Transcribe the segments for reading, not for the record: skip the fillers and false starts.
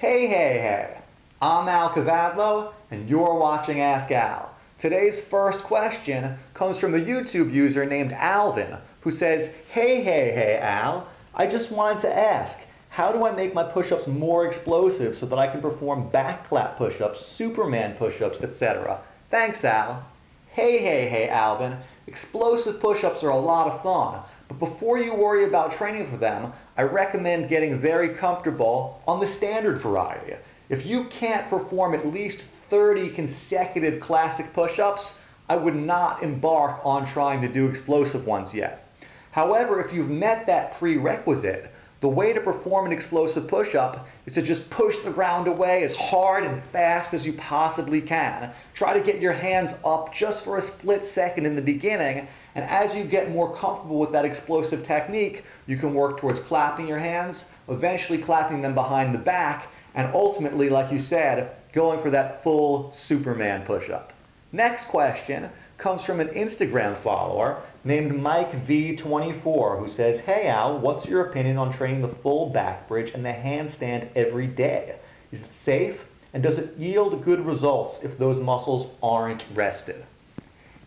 Hey, I'm Al Kavadlo, and you're watching Ask Al. Today's first question comes from a YouTube user named Alvin, who says, Hey, Al, I just wanted to ask, how do I make my push-ups more explosive so that I can perform back clap push-ups, Superman push-ups, etc.? Thanks, Al. Hey, Alvin, explosive push-ups are a lot of fun, but before you worry about training for them, I recommend getting very comfortable on the standard variety. If you can't perform at least 30 consecutive classic push-ups, I would not embark on trying to do explosive ones yet. However, if you've met that prerequisite, the way to perform an explosive push-up is to just push the ground away as hard and fast as you possibly can. Try to get your hands up just for a split second in the beginning, and as you get more comfortable with that explosive technique, you can work towards clapping your hands, eventually clapping them behind the back, and ultimately, like you said, going for that full Superman push-up. Next question comes from an Instagram follower named MikeV24, who says, Hey Al, what's your opinion on training the full back bridge and the handstand every day? Is it safe? And does it yield good results if those muscles aren't rested?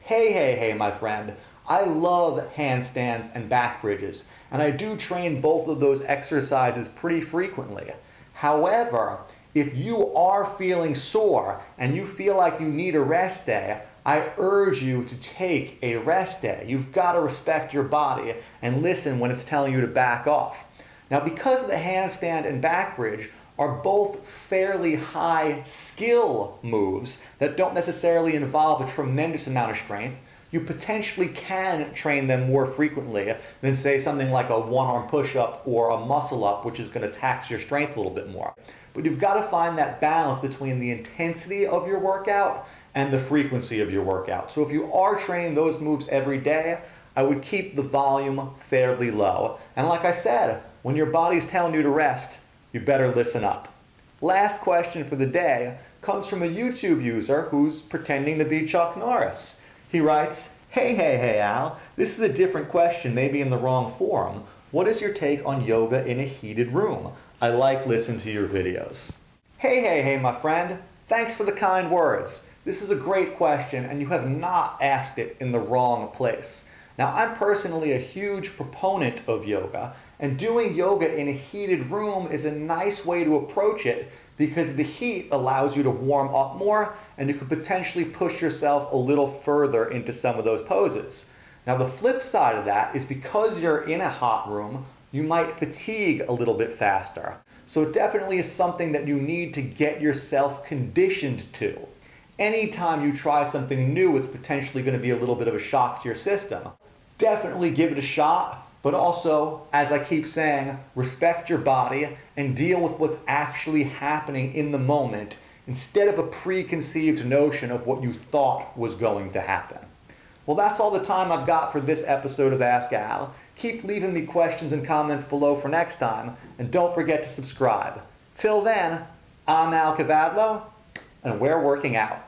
Hey, my friend. I love handstands and back bridges, and I do train both of those exercises pretty frequently. However, if you are feeling sore and you feel like you need a rest day, I urge you to take a rest day. You've got to respect your body and listen when it's telling you to back off. Now, because the handstand and back bridge are both fairly high skill moves that don't necessarily involve a tremendous amount of strength, you potentially can train them more frequently than, say, something like a one-arm push-up or a muscle-up, which is going to tax your strength a little bit more. But you've got to find that balance between the intensity of your workout and the frequency of your workout. So if you are training those moves every day, I would keep the volume fairly low. And like I said, when your body's telling you to rest, you better listen up. Last question for the day comes from a YouTube user who's pretending to be Chuck Norris. He writes, Hey, Al, this is a different question, maybe in the wrong forum. What is your take on yoga in a heated room? I like listening to your videos. Hey, my friend. Thanks for the kind words. This is a great question, and you have not asked it in the wrong place. Now, I'm personally a huge proponent of yoga, and doing yoga in a heated room is a nice way to approach it because the heat allows you to warm up more, and you could potentially push yourself a little further into some of those poses. Now, the flip side of that is because you're in a hot room, you might fatigue a little bit faster. So it definitely is something that you need to get yourself conditioned to. Anytime you try something new, it's potentially going to be a little bit of a shock to your system. Definitely give it a shot, but also, as I keep saying, respect your body and deal with what's actually happening in the moment instead of a preconceived notion of what you thought was going to happen. Well, that's all the time I've got for this episode of Ask Al. Keep leaving me questions and comments below for next time, and don't forget to subscribe. Till then, I'm Al Kavadlo, and we're working out.